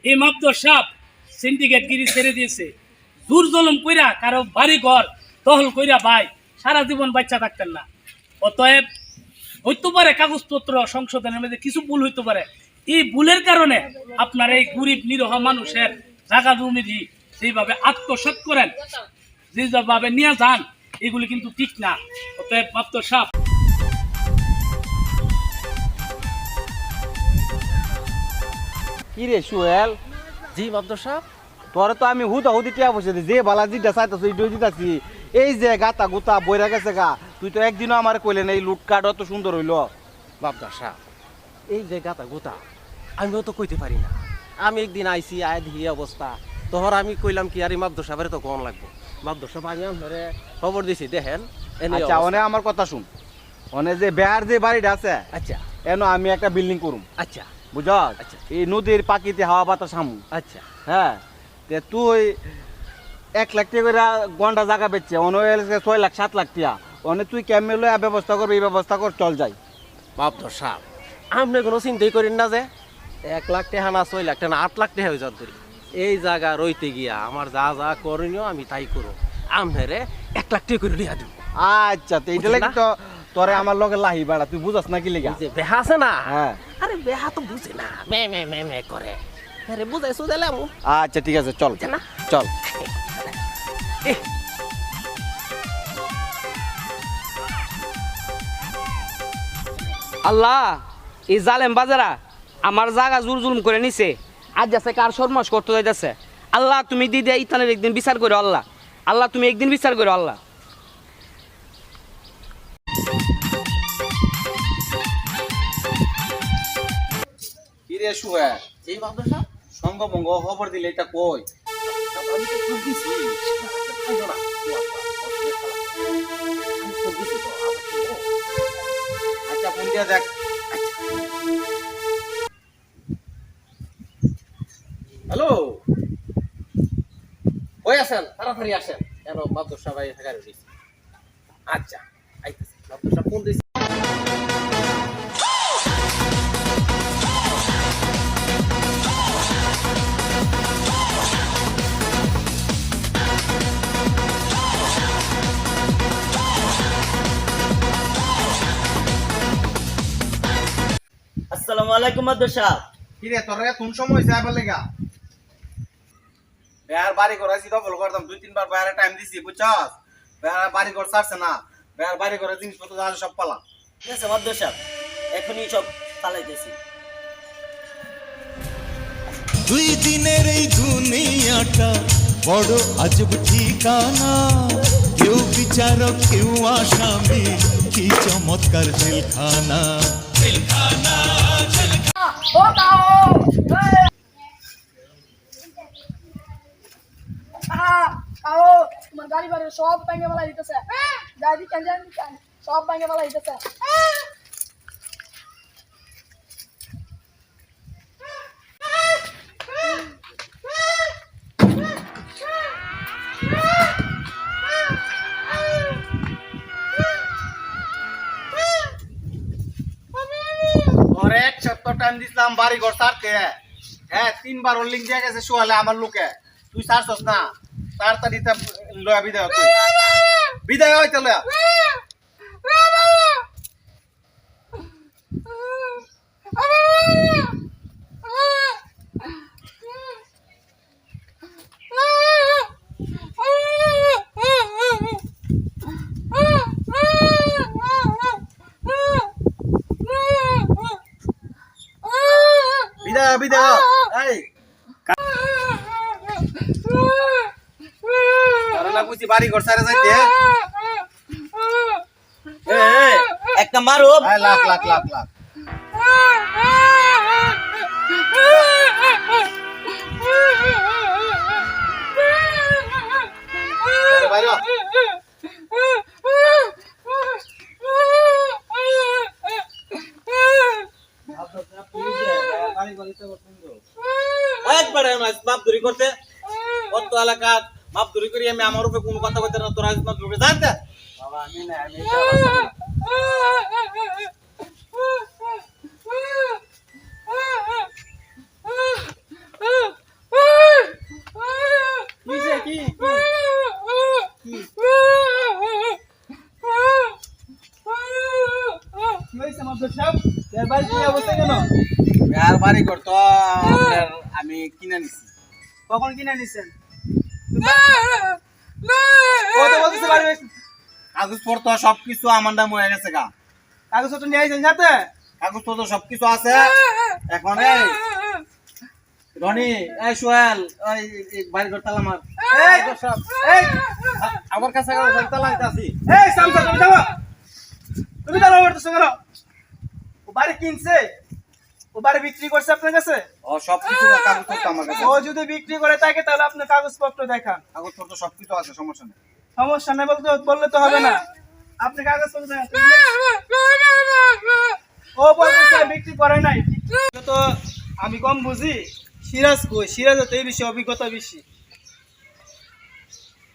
এই মাপদর সাপ সিন্ডিকেট গিরি ছেড়ে দিয়েছে, জোর জলম কইরা কারো বাড়ি ঘর দখল কইরা ভাই সারা জীবন বাচ্চা থাকতেন না। অতএব হইতে পারে কাগজপত্র সংশোধনের মধ্যে কিছু ভুল হইতে পারে, এই ভুলের কারণে আপনার এই গরিব নিরহ মানুষের জায়গা জমি যেভাবে আত্মসাৎ করেন, যেভাবে নিয়ে যান, এগুলি কিন্তু ঠিক না। অতএব মাপদর সাপ। কি রে সুহেল? জি মাবদর সাহেব। তোরে তো আমি হুদি টিয়া বসে যে বালাজিটা চাইতেছ এই দিতাছি, এই যে গাতা গুতা বইরা গেছে গা, তুই তো একদিনও আমার কইলে না এই লুটকাট অত সুন্দর হইল। মাবদর সাহেব, এই যে গাতা গোতা আমিও তো কইতে পারি না। আমি একদিন আইসি আয় দেখি অবস্থা, তোহর আমি কইলাম কি আরে মাবদর সাহেবের তো কোন লাগবো। মাবদর সাহেব আমি আপনারে খবর দিছি, দেখেন। আচ্ছা অনে আমার কথা শুন, অনে যে বেহার যে বাড়িটা আছে, আচ্ছা এনো আমি একটা বিল্ডিং করুম, আচ্ছা বুঝছ? আচ্ছা। এই নদীর পাখিতে হাওয়া বাতাস হামু। আচ্ছা হ্যাঁ, তে তুই 1 লাখ টাকা করে গন্ডা জায়গা বেচছে, অন্য 6 লাখ 7 লাখ টাকা, অনে তুই কেমনে লইয়া ব্যবস্থা করবি, এই ব্যবস্থা কর, চল যাই। মাবদর সাহেব, আপনি কোনো চিন্তাই করেন না যে 1 লাখ টাকা না 6 লাখ টাকা না 8 লাখ টাকা হয়ে যান ধরি এই জায়গা রইতে গিয়া আমার যা যা করণীয় আমি তাই করো। আমনেরে 1 লাখ টাকা করে লিয়া দিব। আচ্ছা, তো এইটা লাগি তো তোরে আমার লগে লাহি বাড়া, তুই বুঝাস না কি লেগা? যে বেহা আছে না, হ্যাঁ, আরে বেহা তো বুঝে না, মে মে মে মে করে। আরে বুঝাইছো দিলাম। আচ্ছা ঠিক আছে, চল না চল। আল্লাহ, এই জালেম বাজারা আমার জায়গা জুল জুলুম করে নিছে, আজ যাচ্ছে কার সর্বনাশ করতে যাইতেছে। আল্লাহ তুমি দিদি ইতানের একদিন বিচার করো। আল্লাহ, আল্লাহ তুমি একদিন বিচার করো। আল্লাহ কি রে শুয়ে? এই মাবদর সাহেব, সঙ্গভঙ্গ খবর দিলে এটা কই? আমি তো খুব দিছি। খাইও না। আমি খুব দিছি তো, আবার কি বলো? আচ্ছা ফোন দিয়া দেখ। হ্যালো, ওই আসেন, তাড়াতাড়ি আসেন। কেন মাবদর সাহেব আই থাকার দিছি। আচ্ছা আইতেছি। মাবদর সাহেব ফোন দিছি। আসসালামু আলাইকুম মাদুর সাহেব। কি রে তোরে কোন সময় যাইবা লাগা? বেহার বাড়ি করাইছি, দখল করতাম 2-3 বার বেহারে টাইম দিছি, বুঝছস? বেহার বাড়ি ঘর ছাড়ছে না, বেহার বাড়ি ঘরে জিনিসপত্র যা আছে সব পালা। ঠিক আছে মাদুর সাহেব, এখনই সব চালাইতেছি। দুই দিনের এই দুনিয়াটা বড় আজব ঠিকানা, কেউ বিচারক কেউ আসামি, কি চমৎকার জেলখানা। তোমার গাড়ি বাড়ি সব ব্যাঙ্গে বেলা দিতেছে, গাড়ি কেন সব ব্যাঙ্গে বেলা দিতেছে। তোরে 1 সপ্তাহ টাইম দিছিলাম বাড়ি ঘর ছাড়তে, হ্যাঁ 3 বার হোল্ডিং দিয়ে গেছে শুয়ালে আমার লোকে, তুই ছাড়ছস না, তাড়াতাড়ি তা লয়া বিদায় হ, তুই বিদায় হইতে লয়া। বিদায় বিদায়, এই তোরে না বুঝি বাড়ি ঘর ছাড়ে যাইতে, একটা মারো। লাখ লাখ লাখ লাখ। বাইরে একবারে মাপ দূরি করতে কত এলাকা মাপ দূরি করি আমি, আমার উপরে কোনো কথা কইতে না, তোরা মাপ দূরি জানতে বাবা আমি না, আমি বাড়ি কি অবস্থা কেন? আর বাড়ি ঘর তো আপনার আমি কিনে নিছি। কখন কিনে নিছেন? কত বলতেছে বাড়ি কাগজপত্র সবকিছু আমার নাম হয়ে গেছে গা। কাগজপত্র নিয়ে আইছেন সাথে? কাগজপত্র সবকিছু আছে। এখন এই রনি, এই সোহেল, ওই বাড়ি ঘর তালা মার। এই সব এই আমার কাছে তালা দিতাছি। এই সামসা তুমি যাও। তুমি তালা মারতেছো কেন? ও বাড়ি কিনছে? ও বাড়ি বিক্রি করছে আপনার কাছে? ও সবকিছু কাগজপত্র আমার কাছে। ও যদি বিক্রি করে থাকে তাহলে আপনি কাগজপত্র দেখান। কাগজপত্র সবকিছু আছে, সমস্যা নেই। সমস্যা নেই বললে তো হবে না। আপনি কাগজপত্র দেখান। ও বলছে বিক্রি করে নাই। তো আমি কম বুঝি। সিরাজ কই? সিরাজের তো এই বেশি অভিজ্ঞতা বেশি।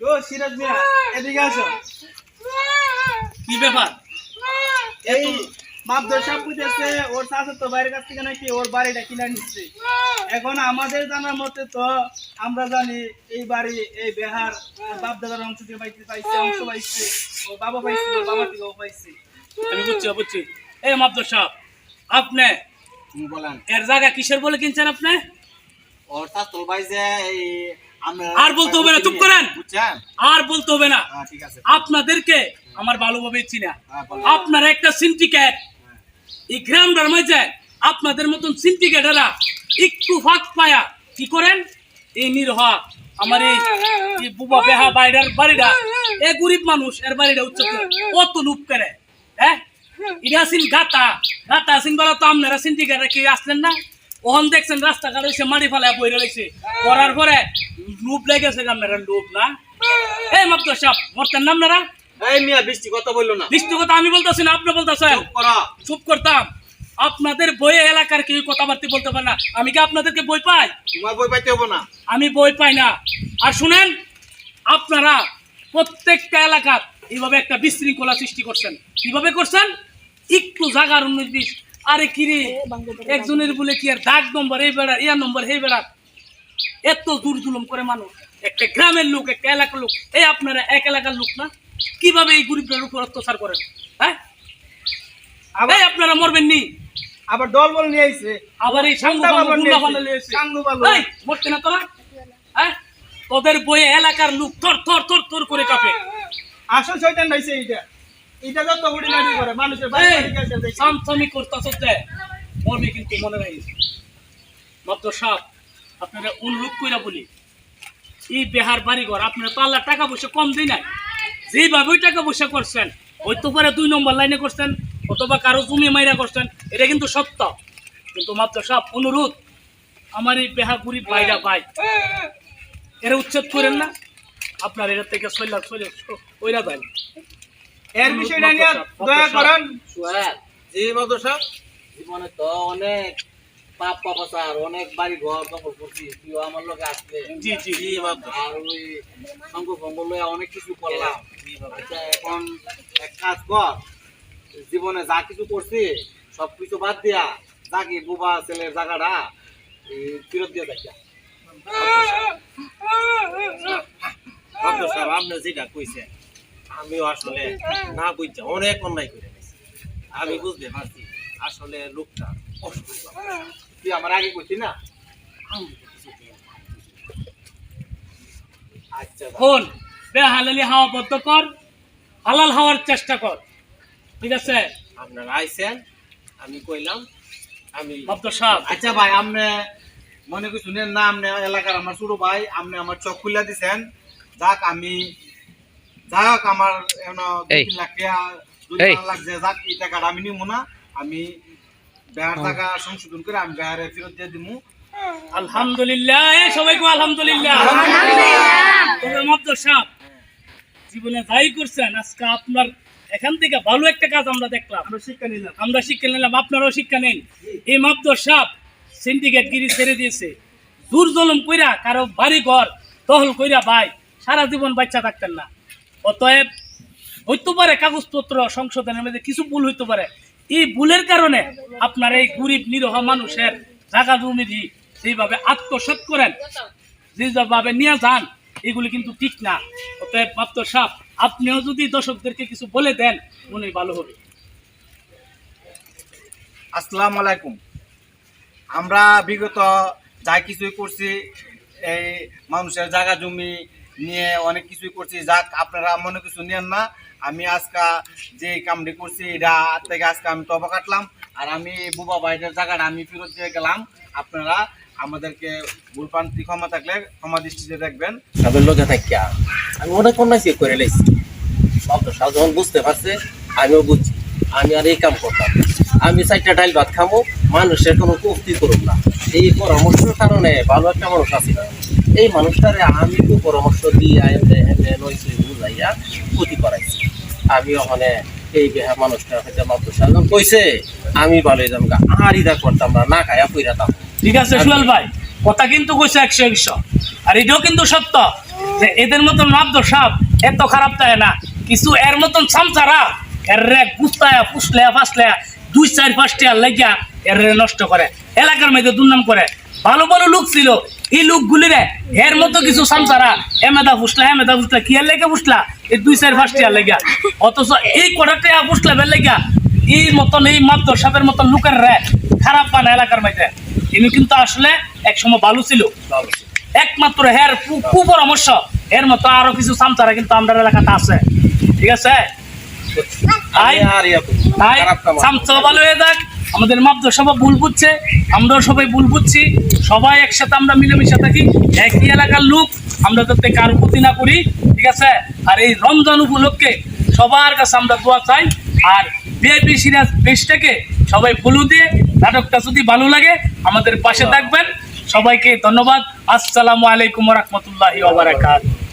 ও সিরাজ মিয়া, এদিকে আসো। কি ব্যাপার? এই মাপদর সাহেব বুঝেছে ওর শাশুড় তো বাইরের কাছ থেকে নাকি ওর বাড়িটা কিনে নিচ্ছে। এখন আমাদের জানার মতে তো আমরা জানি এই বাড়ি এই বেহার বাপ দাদার অংশ থেকে পাইছে অংশ পাইছে, ও বাবা পাইছে, ওর বাবা থেকেও পাইছে। আমি বুঝছি। এই মাবদর সাহেব, আপনি বলেন এর জায়গা কিসের বলে কিনছেন আপনি? ওর শাশুড় ভাই যে এই আমরা আর বলতে হবে না, চুপ করেন। বুঝছেন? আর বলতে হবে না। ঠিক আছে। আপনাদেরকে আমার ভালোভাবে চিনা। বলেন। আপনারা একটা সিন্ডিকেট। এই গ্রামটার মাঝে আপনাদের মতন সিন্ডিকেটেরা একটু ফাঁক পায়া কি করেন? এই নিরহ আমার এই বুবা বেহা বাইরের বাড়িটা, এ গরিব মানুষ এর বাড়িটা উচ্চ কত লুপ করে। হ্যাঁ, এটা সিন গাতা সিন বলা তো আপনারা সিন্ডিকেটরা কি আসলেন না? ওহন দেখছেন রাস্তাঘাট এসে মাটি ফালায় বইরে রয়েছে, করার পরে লুপ লেগেছে আপনারা, লুপ না? এই মাবদর সাহেব, মরতেন না আপনারা? এই মিয়া বৃষ্টি কথা বললো না। বৃষ্টি কথা আমি বলতেছি না, আপনি বলতেছেন। চুপ করতাম। আপনাদের বইয়ে এলাকার কেউ কথাবার্তা বলতে পারে না। আমি কি আপনাদেরকে বই পাই? তোমার বই পাইতে হবে না। আমি বই পাই না। আর শুনেন, আপনারা প্রত্যেকটা এলাকার এইভাবে একটা বিশৃঙ্খলা সৃষ্টি করছেন। কিভাবে করছেন? একটু জাগার 19-20। আরে কিরে, একজনের বলে কি আর দাগ নম্বর এই বেড়া, ইয়া নম্বর এই বেড়া, এত দূর জুলুম করে মানুষ। একটা গ্রামের লোক, একটা এলাকার লোক, এই আপনারা এক এলাকার লোক না? কিভাবে এই গরিবদের উপর অত্যাচার করেন? হ্যাঁ, আবার আপনারা মরবেন নি। আবার দল বল নিয়ে আইছে। আবার এই মরতে না তোরা? হ্যাঁ, তোদের বইয়ে এলাকার লোক থর থর থর থর করে কাঁপে। আসল শয়তান হইছে এইটা। এটা যত বড়ি লাঠি করে মানুষের বাড়ি বাড়ি গেছে দেখি। সামসামি করতেছ যে মরবে কিন্তু মনে রাখিস। মাত্র সাপ, আপনারা অনুরোধ কইরা বলি, এই বেহার বাড়িঘর আপনারা তো আল্লাহ টাকা পয়সা কম দিই নাই। যেভাবে টাকা পয়সা করছেন, হয়তো পরে 2 নম্বর লাইনে করছেন, অথবা কারো জমি মাইরা করছেন, এটা কিন্তু সত্য। কিন্তু মাত্র সাপ, অনুরোধ, আমার এই বেহা গরিব ভাইরা ভাই, এরা উচ্ছেদ করেন না। আপনার এটা থেকে ওইরা দেন। এর বিষয়টা নিয়ে দয়া করেন। সোহেল, জি মাদর সাহেব, জীবনে তো অনেক পাপ পাপাচার, অনেক বাড়ি ঘর দখল করছি, তুইও আমার লোকে আসলে। জি জি জি মাদর। আর ওই সঙ্গ ভঙ্গ লয়ে অনেক কিছু করলাম। আচ্ছা, এখন এক কাজ কর, জীবনে যা কিছু করছি সবকিছু বাদ দিয়া যাকে বুবা ছেলের জায়গাটা ফেরত দিয়ে দেখা। মাদর সাহেব, আপনি যেটা কইছেন আমিও আসলে না বুঝছি, অনেক অন্যায় করে নিয়েছি। আমি বুঝতে পারছি আসলে লোকটা অসুস্থ। তুই আমার আগে কইছি না? আচ্ছা ফোন বেহালালি হাওয়া বদ্ধ কর, হালাল হওয়ার চেষ্টা কর, ঠিক আছে? আপনারা আইছেন, আমি কইলাম আমি। মাবদর সাহেব, আচ্ছা ভাই, আপনি মনে কিছু নেন না। আপনি এলাকার আমার ছোট ভাই, আপনি আমার চোখ খুলে দিছেন। যাক, আমি যাক আমার 2-3 লাখ টাকা 2 লাখ যে যাক, এই টাকাটা আমি নিব না। আমি বেহার টাকা সংশোধন করে আমি বেহারে ফেরত দিয়ে দিব। আলহামদুলিল্লাহ। এই সবাইকে আলহামদুলিল্লাহ। তবে মাবদর সাহেব, জীবনে যাই করছেন, আজকে আপনার এখান থেকে ভালো একটা কাজ আমরা দেখলাম, আমরা শিক্ষা নিলাম, আপনারাও শিক্ষা নেন। এই মাবদর সাহেব সিন্ডিকেট গিরি ছেড়ে দিয়েছে। জোর জলম কইরা কারো বাড়ি ঘর দখল কইরা ভাই সারা জীবন বাচ্চা থাকতেন না। অতএব হইতে পারে কাগজপত্র সংশোধনের মধ্যে কিছু ভুল হইতে পারে, এই ভুলের কারণে আপনার এই গরিব নিরহ মানুষের জায়গা জমি যেভাবে আত্মসাৎ করেন, যেভাবে নিয়ে যান, এগুলি কিন্তু ঠিক না। অতএব মাবদর সাহেব, আপনিও যদি দর্শকদেরকে কিছু বলে দেন মনে ভালো হবে। আসসালামু আলাইকুম। আমরা বিগত যা কিছুই করছি, এই মানুষের জায়গা জমি নিয়ে অনেক কিছুই করছি, যাক আপনারা মনে কিছু নেন না। আমি আজকে যে কামটি করছি এটা থেকে আজকে আমি তবা কাটলাম, আর আমি বুবা ভাইদের জায়গাটা আমি ফেরত দিয়ে গেলাম। আপনারা আমাদেরকে ভুলপ্রান্তি ক্ষমা থাকলে ক্ষমা দৃষ্টিতে দেখবেন। সবের লোকে থাকিয়া আমি অনেক অন্যায় করে লেছি, মাত্র সাহেব যখন বুঝতে পারছে আমিও বুঝছি, আমি আর এই কাম করতাম না। আমি 4টা ডাইল ভাত খামো, মানুষের কোনো কুফতি করুন না। এই পরামর্শের কারণে ভালো একটা মানুষ আছে, এই মানুষটারে আমি তো পরামর্শ দিয়ে বুঝাইয়া ক্ষতি করাইছি। আমি ওখানে এই বেহা মানুষটার হয়তো মাত্র সাহেব কইছে আমি ভালো যাম গা, আর ইদা করতাম না খাইয়া পইরাতাম। ঠিক আছে সুলাল ভাই, কথা কিন্তু কইছে 100 আর এটাও কিন্তু সত্য যে এদের মতন মাবদ সাপ এত খারাপ তাই না, কিছু এর মতন সামচারা এর গুস্তায়া ফুসলেয়া ফাসলেয়া 2-4-5টা লাগিয়া এর নষ্ট করে, এলাকার মধ্যে দুর্নাম করে। ভালো ভালো লোক ছিল, এই লোকগুলি রে এর মতো কিছু সামচারা এমেদা ফুসলা কি এর লেগে ফুসলা এই 2-4-5টা লাগিয়া, অথচ এই কটাটা ফুসলা বের লাগিয়া এই মতন এই মাবদ সাপের মতন লোকের রে খারাপ বানা এলাকার মধ্যে। তিনি কিন্তু আসলে একসময় ভালো ছিল, একমাত্র হের কুপরামর্শ এর মতো আরো কিছু সামচারা কিন্তু আমরা এলাকাতে আছে। ঠিক আছে, তাই সামচা ভালো হয়ে যাক, আমাদের মাবদ সবাই ভুল বুঝছে, আমরাও সবাই ভুল বুঝছি, সবাই একসাথে আমরা মিলেমিশে থাকি, একই এলাকার লোক, আমরা যাতে কারো ক্ষতি না করি। ঠিক আছে, আর এই রমজান উপলক্ষে সবার কাছে আমরা দোয়া চাই। আর ভিআইপি সিরাজ পেজটাকে সবাই ফলো দিয়ে নাটকটা যদি ভালো লাগে আমাদের পাশে থাকবেন। সবাইকে ধন্যবাদ। আসসালামু আলাইকুম ওয়া রাহমাতুল্লাহি ওয়া বারাকাতুহু।